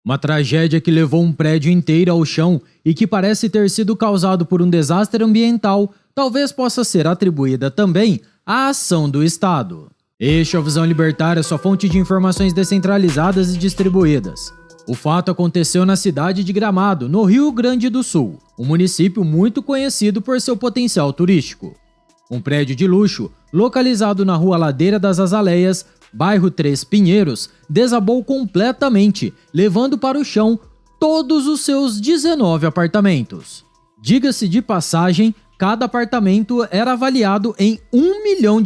Uma tragédia que levou um prédio inteiro ao chão e que parece ter sido causado por um desastre ambiental, talvez possa ser atribuída também à ação do Estado. Este é o Visão Libertária, sua fonte de informações descentralizadas e distribuídas. O fato aconteceu na cidade de Gramado, no Rio Grande do Sul, um município muito conhecido por seu potencial turístico. Um prédio de luxo, localizado na rua Ladeira das Azaleias, bairro Três Pinheiros, desabou completamente, levando para o chão todos os seus 19 apartamentos. Diga-se de passagem, cada apartamento era avaliado em R$1 milhão.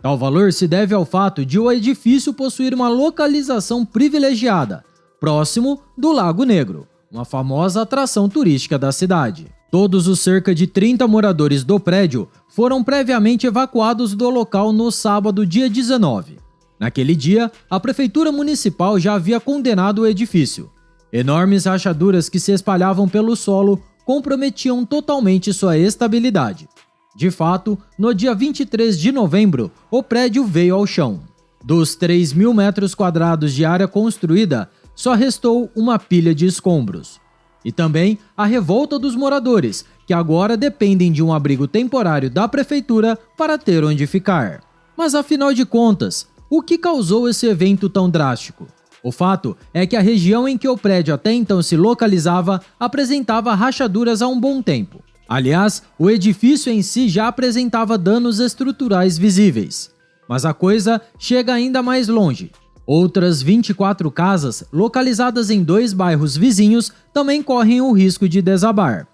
Tal valor se deve ao fato de o edifício possuir uma localização privilegiada, próximo do Lago Negro, uma famosa atração turística da cidade. Todos os cerca de 30 moradores do prédio foram previamente evacuados do local no sábado, dia 19. Naquele dia, a Prefeitura Municipal já havia condenado o edifício. Enormes rachaduras que se espalhavam pelo solo comprometiam totalmente sua estabilidade. De fato, no dia 23 de novembro, o prédio veio ao chão. Dos 3.000 metros quadrados de área construída, só restou uma pilha de escombros. E também a revolta dos moradores, que agora dependem de um abrigo temporário da prefeitura para ter onde ficar. Mas afinal de contas, o que causou esse evento tão drástico? O fato é que a região em que o prédio até então se localizava apresentava rachaduras há um bom tempo. Aliás, o edifício em si já apresentava danos estruturais visíveis. Mas a coisa chega ainda mais longe. Outras 24 casas, localizadas em 2 bairros vizinhos, também correm o risco de desabar.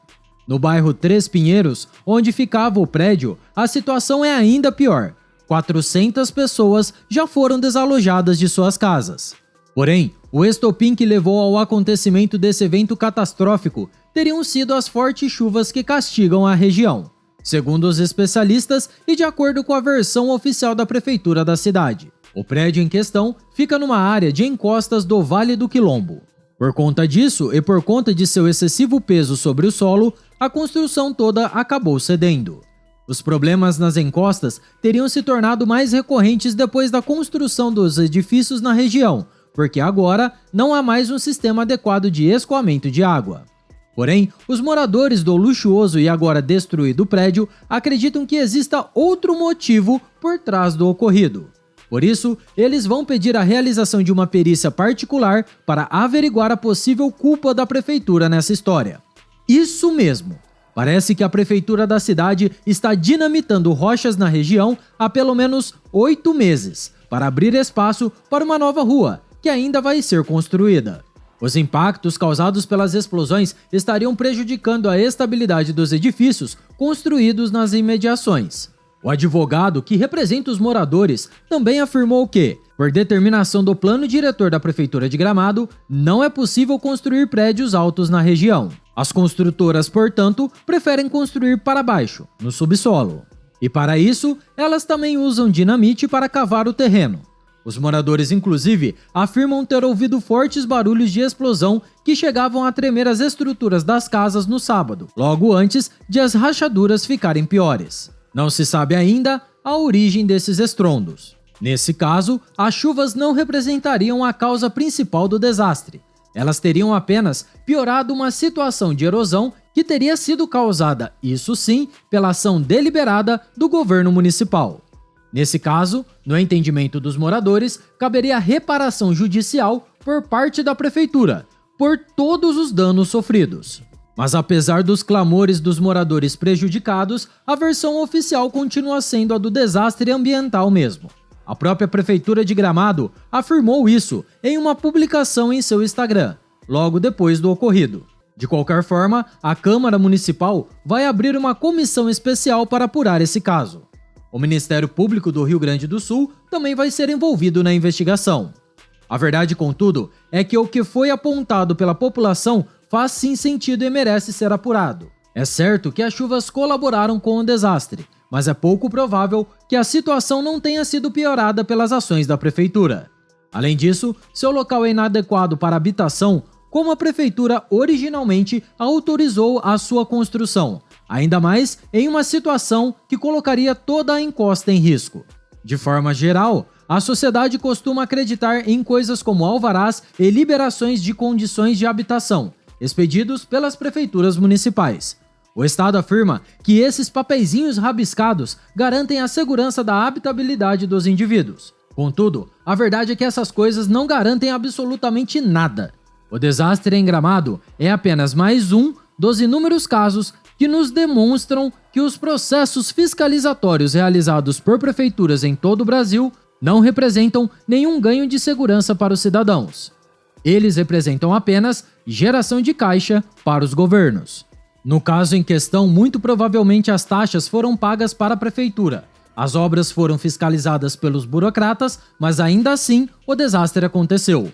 No bairro Três Pinheiros, onde ficava o prédio, a situação é ainda pior. 400 pessoas já foram desalojadas de suas casas. Porém, o estopim que levou ao acontecimento desse evento catastrófico teriam sido as fortes chuvas que castigam a região, segundo os especialistas e de acordo com a versão oficial da prefeitura da cidade. O prédio em questão fica numa área de encostas do Vale do Quilombo. Por conta disso e por conta de seu excessivo peso sobre o solo, a construção toda acabou cedendo. Os problemas nas encostas teriam se tornado mais recorrentes depois da construção dos edifícios na região, porque agora não há mais um sistema adequado de escoamento de água. Porém, os moradores do luxuoso e agora destruído prédio acreditam que exista outro motivo por trás do ocorrido. Por isso, eles vão pedir a realização de uma perícia particular para averiguar a possível culpa da prefeitura nessa história. Isso mesmo! Parece que a prefeitura da cidade está dinamitando rochas na região há pelo menos 8 meses, para abrir espaço para uma nova rua, que ainda vai ser construída. Os impactos causados pelas explosões estariam prejudicando a estabilidade dos edifícios construídos nas imediações. O advogado que representa os moradores também afirmou que, por determinação do plano diretor da Prefeitura de Gramado, não é possível construir prédios altos na região. As construtoras, portanto, preferem construir para baixo, no subsolo. E para isso, elas também usam dinamite para cavar o terreno. Os moradores, inclusive, afirmam ter ouvido fortes barulhos de explosão que chegavam a tremer as estruturas das casas no sábado, logo antes de as rachaduras ficarem piores. Não se sabe ainda a origem desses estrondos. Nesse caso, as chuvas não representariam a causa principal do desastre. Elas teriam apenas piorado uma situação de erosão que teria sido causada, isso sim, pela ação deliberada do governo municipal. Nesse caso, no entendimento dos moradores, caberia reparação judicial por parte da prefeitura, por todos os danos sofridos. Mas apesar dos clamores dos moradores prejudicados, a versão oficial continua sendo a do desastre ambiental mesmo. A própria Prefeitura de Gramado afirmou isso em uma publicação em seu Instagram, logo depois do ocorrido. De qualquer forma, a Câmara Municipal vai abrir uma comissão especial para apurar esse caso. O Ministério Público do Rio Grande do Sul também vai ser envolvido na investigação. A verdade, contudo, é que o que foi apontado pela população faz sim sentido e merece ser apurado. É certo que as chuvas colaboraram com o desastre, mas é pouco provável que a situação não tenha sido piorada pelas ações da prefeitura. Além disso, seu local é inadequado para habitação, como a prefeitura originalmente autorizou a sua construção, ainda mais em uma situação que colocaria toda a encosta em risco. De forma geral, a sociedade costuma acreditar em coisas como alvarás e liberações de condições de habitação, expedidos pelas prefeituras municipais. O Estado afirma que esses papeizinhos rabiscados garantem a segurança da habitabilidade dos indivíduos. Contudo, a verdade é que essas coisas não garantem absolutamente nada. O desastre em Gramado é apenas mais um dos inúmeros casos que nos demonstram que os processos fiscalizatórios realizados por prefeituras em todo o Brasil não representam nenhum ganho de segurança para os cidadãos. Eles representam apenas geração de caixa para os governos. No caso em questão, muito provavelmente as taxas foram pagas para a prefeitura. As obras foram fiscalizadas pelos burocratas, mas ainda assim o desastre aconteceu.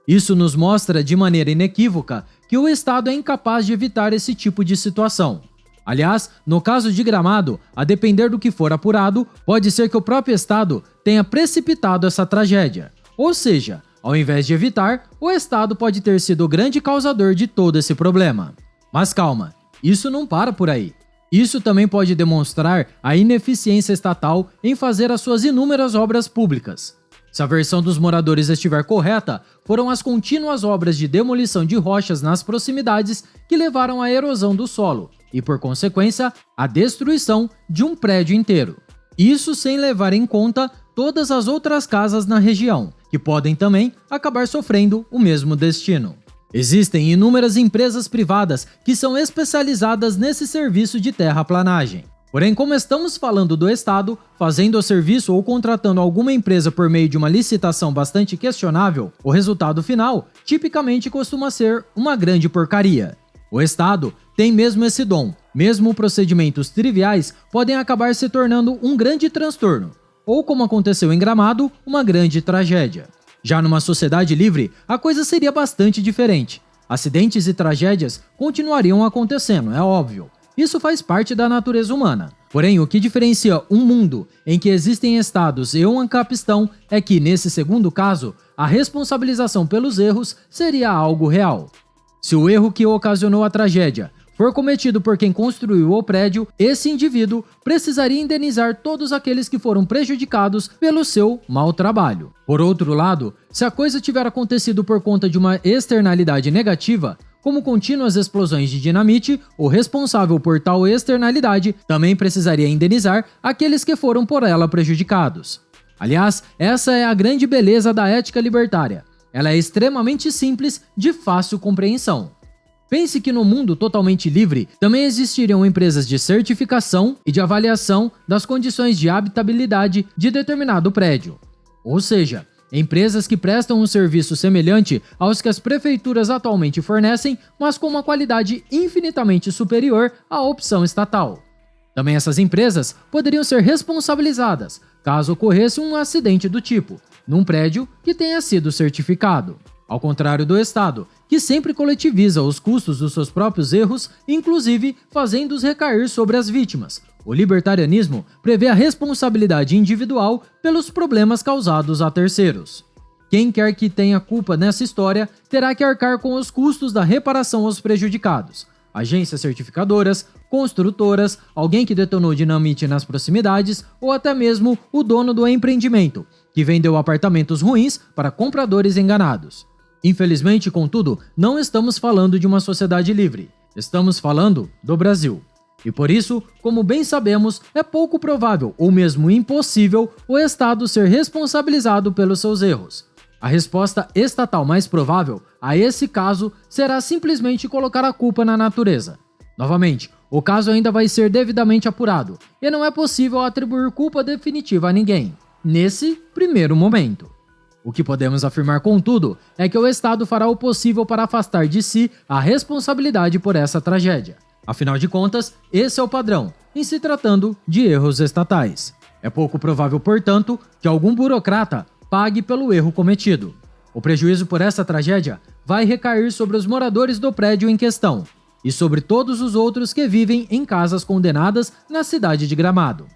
Isso nos mostra de maneira inequívoca que o Estado é incapaz de evitar esse tipo de situação. Aliás, no caso de Gramado, a depender do que for apurado, pode ser que o próprio Estado tenha precipitado essa tragédia. Ou seja, ao invés de evitar, o Estado pode ter sido o grande causador de todo esse problema. Mas calma, isso não para por aí. Isso também pode demonstrar a ineficiência estatal em fazer as suas inúmeras obras públicas. Se a versão dos moradores estiver correta, foram as contínuas obras de demolição de rochas nas proximidades que levaram à erosão do solo e, por consequência, à destruição de um prédio inteiro. Isso sem levar em conta todas as outras casas na região, que podem também acabar sofrendo o mesmo destino. Existem inúmeras empresas privadas que são especializadas nesse serviço de terraplanagem. Porém, como estamos falando do Estado, fazendo o serviço ou contratando alguma empresa por meio de uma licitação bastante questionável, o resultado final tipicamente costuma ser uma grande porcaria. O Estado tem mesmo esse dom. Mesmo procedimentos triviais podem acabar se tornando um grande transtorno, ou como aconteceu em Gramado, uma grande tragédia. Já numa sociedade livre, a coisa seria bastante diferente. Acidentes e tragédias continuariam acontecendo, é óbvio. Isso faz parte da natureza humana. Porém, o que diferencia um mundo em que existem estados e um ancapistão é que, nesse segundo caso, a responsabilização pelos erros seria algo real. Se o erro que ocasionou a tragédia for cometido por quem construiu o prédio, esse indivíduo precisaria indenizar todos aqueles que foram prejudicados pelo seu mau trabalho. Por outro lado, se a coisa tiver acontecido por conta de uma externalidade negativa, como contínuas explosões de dinamite, o responsável por tal externalidade também precisaria indenizar aqueles que foram por ela prejudicados. Aliás, essa é a grande beleza da ética libertária. Ela é extremamente simples, de fácil compreensão. Pense que no mundo totalmente livre também existiriam empresas de certificação e de avaliação das condições de habitabilidade de determinado prédio. Ou seja, empresas que prestam um serviço semelhante aos que as prefeituras atualmente fornecem, mas com uma qualidade infinitamente superior à opção estatal. Também essas empresas poderiam ser responsabilizadas caso ocorresse um acidente do tipo, num prédio que tenha sido certificado. Ao contrário do Estado, que sempre coletiviza os custos dos seus próprios erros, inclusive fazendo-os recair sobre as vítimas. O libertarianismo prevê a responsabilidade individual pelos problemas causados a terceiros. Quem quer que tenha culpa nessa história terá que arcar com os custos da reparação aos prejudicados. Agências certificadoras, construtoras, alguém que detonou dinamite nas proximidades ou até mesmo o dono do empreendimento, que vendeu apartamentos ruins para compradores enganados. Infelizmente, contudo, não estamos falando de uma sociedade livre. Estamos falando do Brasil. E por isso, como bem sabemos, é pouco provável ou mesmo impossível o Estado ser responsabilizado pelos seus erros. A resposta estatal mais provável a esse caso será simplesmente colocar a culpa na natureza. Novamente, o caso ainda vai ser devidamente apurado e não é possível atribuir culpa definitiva a ninguém, nesse primeiro momento. O que podemos afirmar, contudo, é que o Estado fará o possível para afastar de si a responsabilidade por essa tragédia. Afinal de contas, esse é o padrão, em se tratando de erros estatais. É pouco provável, portanto, que algum burocrata pague pelo erro cometido. O prejuízo por essa tragédia vai recair sobre os moradores do prédio em questão e sobre todos os outros que vivem em casas condenadas na cidade de Gramado.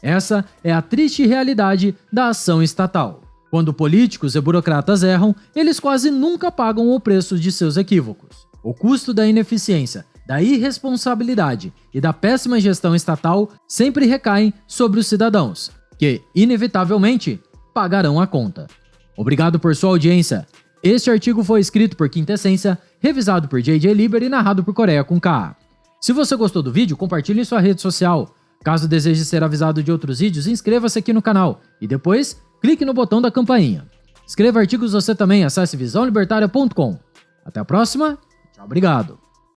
Essa é a triste realidade da ação estatal. Quando políticos e burocratas erram, eles quase nunca pagam o preço de seus equívocos. O custo da ineficiência, da irresponsabilidade e da péssima gestão estatal sempre recaem sobre os cidadãos, que, inevitavelmente, pagarão a conta. Obrigado por sua audiência. Este artigo foi escrito por Quintessência, revisado por JJ Liber e narrado por Coreia com K. Se você gostou do vídeo, compartilhe em sua rede social. Caso deseje ser avisado de outros vídeos, inscreva-se aqui no canal e depois clique no botão da campainha. Escreva artigos você também, acesse visãolibertaria.com. Até a próxima, tchau, obrigado.